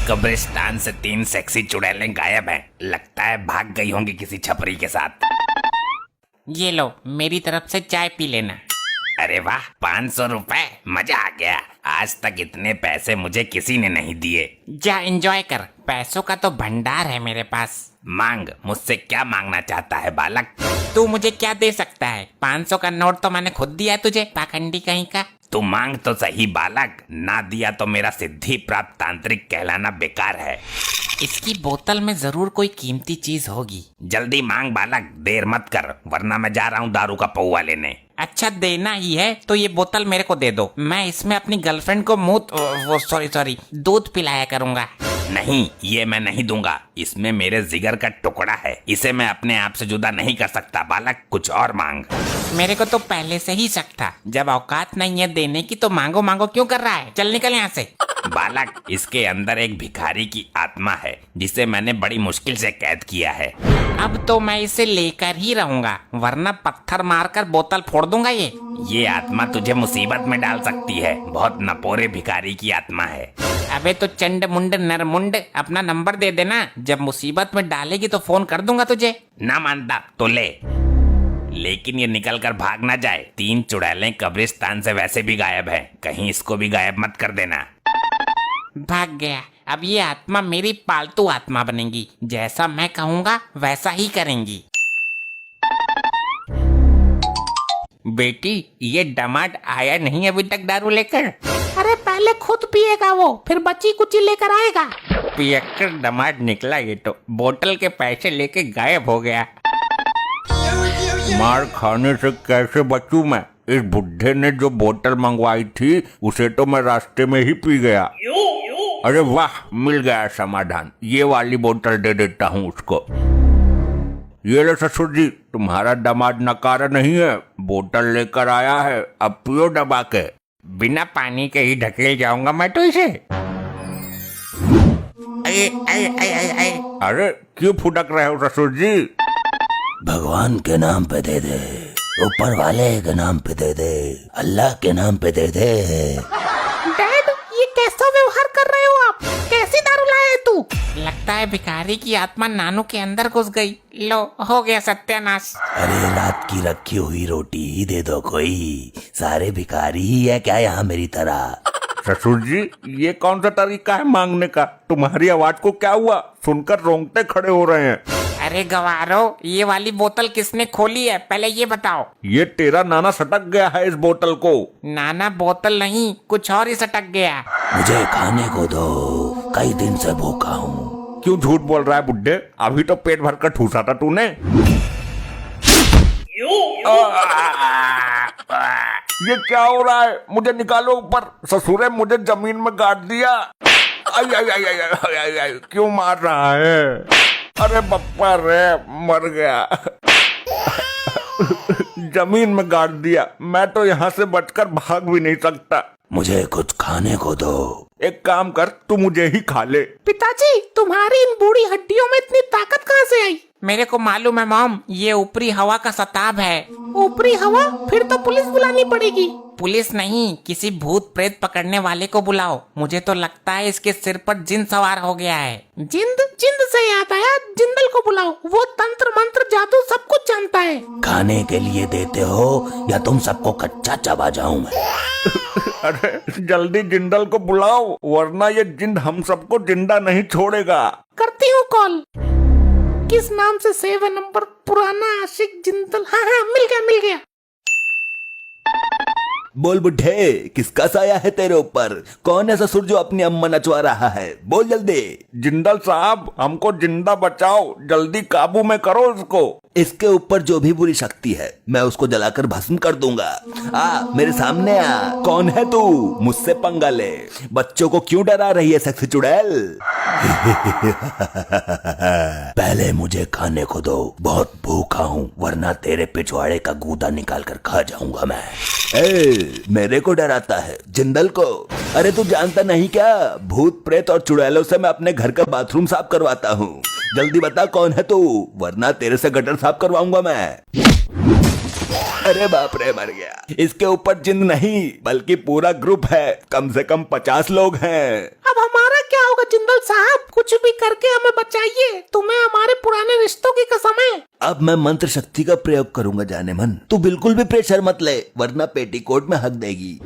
कब्रिस्तान से 3 सेक्सी चुड़ैलें गायब हैं। लगता है भाग गई होंगी किसी छपरी के साथ। ये लो, मेरी तरफ से चाय पी लेना। अरे वाह, 500 रुपए, मजा आ गया। आज तक इतने पैसे मुझे किसी ने नहीं दिए। जा एंजॉय कर, पैसों का तो भंडार है मेरे पास। मांग, मुझसे क्या मांगना चाहता है बालक? तू मुझे क्या दे सकता है? 500 का नोट तो मैंने खुद दिया तुझे, पाखंडी कहीं का। तू मांग तो सही बालक, ना दिया तो मेरा सिद्धि प्राप्त तांत्रिक कहलाना बेकार है। इसकी बोतल में जरूर कोई कीमती चीज होगी। जल्दी मांग बालक, देर मत कर, वरना मैं जा रहा हूँ दारू का पौवा लेने। अच्छा, देना ही है तो ये बोतल मेरे को दे दो। मैं इसमें अपनी गर्लफ्रेंड को सॉरी दूध पिलाया करूंगा। नहीं, ये मैं नहीं दूंगा। इसमें मेरे जिगर का टुकड़ा है, इसे मैं अपने आप से जुदा नहीं कर सकता बालक। कुछ और मांग। मेरे को तो पहले से ही शक था, जब औकात नहीं है देने की तो मांगो मांगो क्यों कर रहा है? चल निकल यहाँ से। बालक, इसके अंदर एक भिखारी की आत्मा है जिसे मैंने बड़ी मुश्किल से कैद किया है। अब तो मैं इसे लेकर ही रहूंगा, वरना पत्थर मारकर बोतल फोड़ दूंगा। ये आत्मा तुझे मुसीबत में डाल सकती है। बहुत नपोरे भिखारी की आत्मा है। अबे तो चंड मुंड नरमुंड, अपना नंबर दे देना, जब मुसीबत में डालेगी तो फोन कर दूंगा तुझे। ना मानता तो ले, लेकिन ये निकल कर भाग ना जाए। 3 चुड़ैलें कब्रिस्तान से वैसे भी गायब हैं, कहीं इसको भी गायब मत कर देना। भाग गया। अब ये आत्मा मेरी पालतू आत्मा बनेगी, जैसा मैं कहूँगा वैसा ही करेंगी। बेटी, ये दामाद आया नहीं अभी तक दारू लेकर? अरे पहले खुद पिएगा वो, फिर बची कुची लेकर आएगा। पियक्कर दामाद निकला ये तो, बोतल के पैसे लेके गायब हो गया। मार खाने से कैसे बचूं मैं? इस बुढ़े ने जो बोतल मंगवाई थी उसे तो मैं रास्ते में ही पी गया। अरे वाह, मिल गया समाधान। ये वाली बोतल दे देता हूँ उसको। ये लो ससुर जी, तुम्हारा दामाद नकारा नहीं है, बोतल लेकर आया है, अब पियो दबा के। बिना पानी के ही ढकेल जाऊंगा मैं तो इसे। अरे क्यों फुटक रहे हो ससुर जी? भगवान के नाम पे दे दे, ऊपर वाले के नाम पे दे दे, अल्लाह के नाम पे दे दे। डैड, ये कैसा व्यवहार कर रहे हो आप? कैसी दारू लाए तू? लगता है भिखारी की आत्मा नानू के अंदर घुस गई। लो, हो गया सत्यानाश। अरे रात की रखी हुई रोटी ही दे दो कोई, सारे भिखारी ही है क्या यहाँ मेरी तरह? ससुर जी, ये कौन सा तरीका है मांगने का? तुम्हारी आवाज को क्या हुआ? सुनकर रोंगटे खड़े हो रहे हैं। अरे गवारो, ये वाली बोतल किसने खोली है, पहले ये बताओ। ये तेरा नाना सटक गया है इस बोतल को। नाना बोतल नहीं, कुछ और ही सटक गया। मुझे खाने को दो, कई दिन से भूखा हूँ। क्यों झूठ बोल रहा है बुड्ढे? अभी तो पेट भर कर ठूसा था तूने। ये क्या हो रहा है? मुझे निकालो ऊपर। ससुरे मुझे जमीन में गाड़ दिया। आई आई आई आई आई आई आई, क्यों मार रहा है? अरे बप्पा रे, मर गया। जमीन में गाड़ दिया। मैं तो यहाँ से बचकर भाग भी नहीं सकता। मुझे कुछ खाने को दो। एक काम कर, तू मुझे ही खा ले। पिताजी, तुम्हारी इन बूढ़ी हड्डियों में इतनी ताकत कहाँ से आई? मेरे को मालूम है मॉम, ये ऊपरी हवा का सताब है। ऊपरी हवा? फिर तो पुलिस बुलानी पड़ेगी। पुलिस नहीं, किसी भूत प्रेत पकड़ने वाले को बुलाओ। मुझे तो लगता है इसके सिर पर जिन सवार हो गया है। जिंद? जिंद से याद आया, जिंदल को बुलाओ, वो तंत्र मंत्र जादू सब कुछ जानता है। खाने के लिए देते हो या तुम सबको कच्चा चबा जाऊं मैं? अरे जल्दी जिंदल को बुलाओ, वरना ये जिंद हम सबको जिंदा नहीं छोड़ेगा। करती हूँ कॉल। किस नाम से सेव है नंबर? पुराना आशिक जिंदल। हाँ हाँ, मिल गया मिल गया। बोल बुढ़े, किसका साया है तेरे ऊपर? कौन है ससुर जो अपनी अम्मा नचवा रहा है? बोल जल्दी। जिंदल साहब, हमको जिंदा बचाओ, जल्दी काबू में करो इसको। इसके ऊपर जो भी बुरी शक्ति है मैं उसको जलाकर भस्म कर दूंगा। मेरे सामने आ। कौन है तू? मुझसे पंगा ले। बच्चों को क्यों डरा रही है सेक्सी चुड़ैल? पहले मुझे खाने को दो, बहुत भूखा हूँ, वरना तेरे पिछवाड़े का गूदा निकाल कर खा जाऊंगा मैं। मेरे को डराता है? जिंदल को? अरे तू जानता नहीं क्या, भूत प्रेत और चुड़ैलों से मैं अपने घर का बाथरूम साफ करवाता हूँ। जल्दी बता कौन है तू, वरना तेरे से गटर साफ करवाऊंगा मैं। अरे बाप रे, मर गया। इसके ऊपर जिन नहीं बल्कि पूरा ग्रुप है, कम से कम 50 लोग हैं। अब हमारा क्या होगा जिंदल साहब? करके हमें बचाइए, तुम्हें हमारे पुराने रिश्तों की कसम है। अब मैं मंत्र शक्ति का प्रयोग करूंगा जाने मन। तू बिल्कुल भी प्रेशर मत ले, वरना पेटीकोट में हक देगी।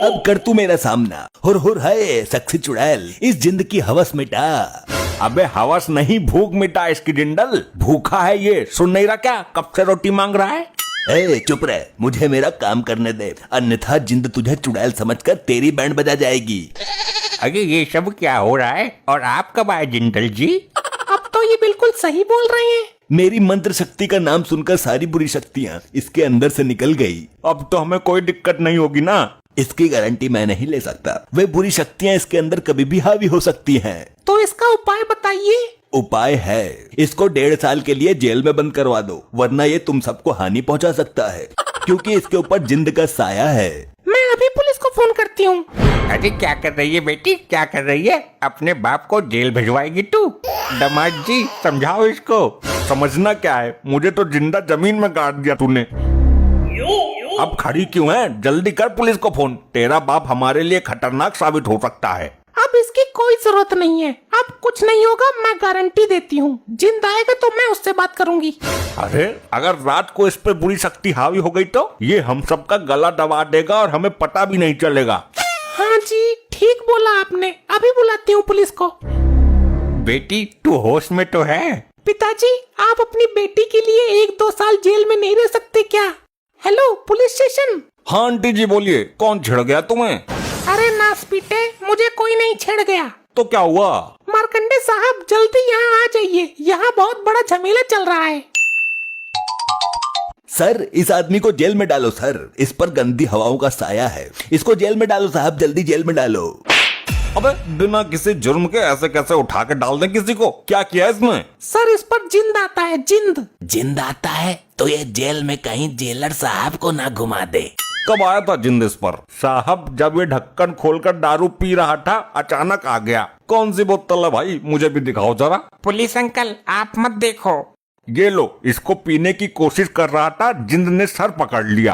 अब कर तू मेरा सामना। हुर है सक्सी चुड़ैल, इस जिंद की हवस मिटा। अबे हवस नहीं, भूख मिटा इसकी जिंदल। भूखा है ये, सुन नहीं रहा क्या? कब से रोटी मांग रहा है? ए चुप रह, मुझे मेरा काम करने दे, अन्यथा जिंद तुझे चुड़ैल समझकर तेरी बैंड बजा जाएगी। अरे ये सब क्या हो रहा है? और आप कब आए जिंदल जी? अब तो ये बिल्कुल सही बोल रहे हैं। मेरी मंत्र शक्ति का नाम सुनकर सारी बुरी शक्तियाँ इसके अंदर से निकल गई। अब तो हमें कोई दिक्कत नहीं होगी ना? इसकी गारंटी मैं नहीं ले सकता। वे बुरी शक्तियाँ इसके अंदर कभी भी हावी हो सकती हैं। तो इसका उपाय बताइए। उपाय है, इसको 1.5 साल के लिए जेल में बंद करवा दो, वरना ये तुम सबको हानि पहुंचा सकता है, क्योंकि इसके ऊपर जिंद का साया है। मैं अभी पुलिस को फोन करती हूँ। अरे क्या कर रही है बेटी, क्या कर रही है? अपने बाप को जेल भिजवाएगी तू? दामाद जी समझाओ इसको। समझना क्या है, मुझे तो जिंदा जमीन में गाड़ दिया तूने। अब खड़ी क्यों है? जल्दी कर पुलिस को फोन। तेरा बाप हमारे लिए खतरनाक साबित हो सकता है। अब इसकी कोई जरूरत नहीं है, अब कुछ नहीं होगा, मैं गारंटी देती हूँ। जिंद आएगा तो मैं उससे बात करूंगी। अरे अगर रात को इस पे बुरी शक्ति हावी हो गई तो ये हम सबका गला दबा देगा और हमें पता भी नहीं चलेगा। हाँ जी ठीक बोला आपने, अभी बुलाती हूँ पुलिस को। बेटी तू होश में तो है? पिताजी आप अपनी बेटी के लिए 1-2 साल जेल में नहीं रह सकते क्या? Hello police station. हाँ आंटी जी बोलिए, कौन छिड़ गया तुम्हें? अरे नास पीटे, मुझे कोई नहीं छेड़ गया। तो क्या हुआ? मार्कंडे साहब जल्दी यहाँ आ जाइए, यहाँ बहुत बड़ा झमेला चल रहा है। सर इस आदमी को जेल में डालो सर, इस पर गंदी हवाओं का साया है। इसको जेल में डालो साहब, जल्दी जेल में डालो। अबे बिना किसी जुर्म के ऐसे कैसे उठा के डाल दें किसी को? क्या किया इसने? सर इस पर जिंद आता है, जिंद। जिंद आता है तो ये जेल में कहीं जेलर साहब को ना घुमा दे। कब आया था जिंद इस पर? साहब जब ये ढक्कन खोलकर दारू पी रहा था अचानक आ गया। कौन सी बोतल है भाई, मुझे भी दिखाओ जरा। पुलिस अंकल आप मत देखो। ये लो, इसको पीने की कोशिश कर रहा था, जिंद ने सर पकड़ लिया।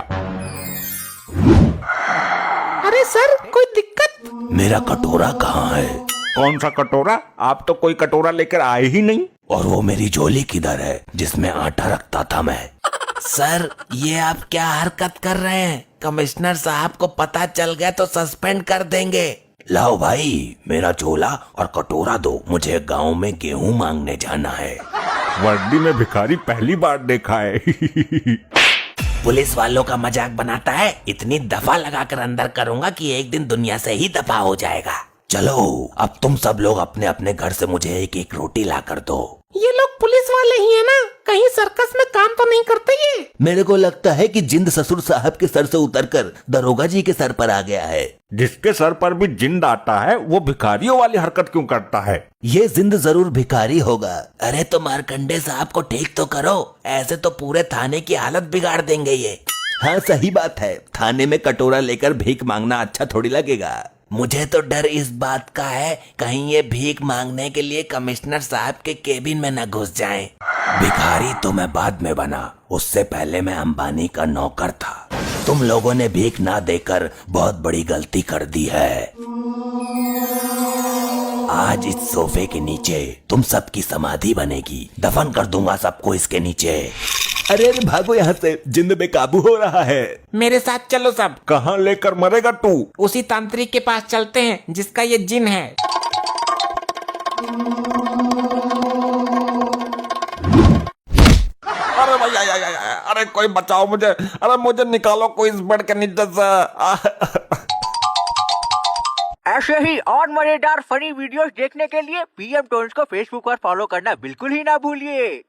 अरे सर कोई दिक्कत? मेरा कटोरा कहाँ है? कौन सा कटोरा? आप तो कोई कटोरा लेकर आए ही नहीं। और वो मेरी झोली किधर है जिसमें आटा रखता था मैं? सर ये आप क्या हरकत कर रहे हैं? कमिश्नर साहब को पता चल गया तो सस्पेंड कर देंगे। लाओ भाई मेरा झोला और कटोरा दो, मुझे गांव में गेहूं मांगने जाना है। वर्दी में भिखारी पहली बार देखा है। पुलिस वालों का मजाक बनाता है, इतनी दफा लगाकर अंदर करूंगा कि एक दिन दुनिया से ही दफा हो जाएगा। चलो अब तुम सब लोग अपने अपने घर से मुझे एक एक रोटी ला कर दो। ये लोग पुलिस वाले ही है ना? कहीं सर्कस में काम तो नहीं करते ये? मेरे को लगता है कि जिंद ससुर साहब के सर से उतरकर दरोगा जी के सर पर आ गया है। जिसके सर पर भी जिंद आता है वो भिखारियों वाली हरकत क्यों करता है? ये जिंद जरूर भिखारी होगा। अरे तो मार्कंडे साहब को ठीक तो करो, ऐसे तो पूरे थाने की हालत बिगाड़ देंगे ये। हाँ सही बात है, थाने में कटोरा लेकर भीख मांगना अच्छा थोड़ी लगेगा। मुझे तो डर इस बात का है कहीं ये भीख मांगने के लिए कमिश्नर साहब के केबिन में न घुस जाएं। भिखारी तो मैं बाद में बना, उससे पहले मैं अंबानी का नौकर था। तुम लोगों ने भीख ना देकर बहुत बड़ी गलती कर दी है। आज इस सोफे के नीचे तुम सबकी समाधि बनेगी, दफन कर दूंगा सबको इसके नीचे। अरे अरे भागो यहाँ से, जिंद बेकाबू हो रहा है। मेरे साथ चलो सब। कहाँ लेकर मरेगा तू? उसी तांत्रिक के पास चलते हैं जिसका ये जिन है। अरे भैया, अरे कोई बचाओ मुझे, अरे मुझे निकालो कोई इस बेड के नीचे से। ऐसे ही और मजेदार फनी वीडियोस देखने के लिए PM टोन्स को फेसबुक पर फॉलो करना बिल्कुल ही ना भूलिए।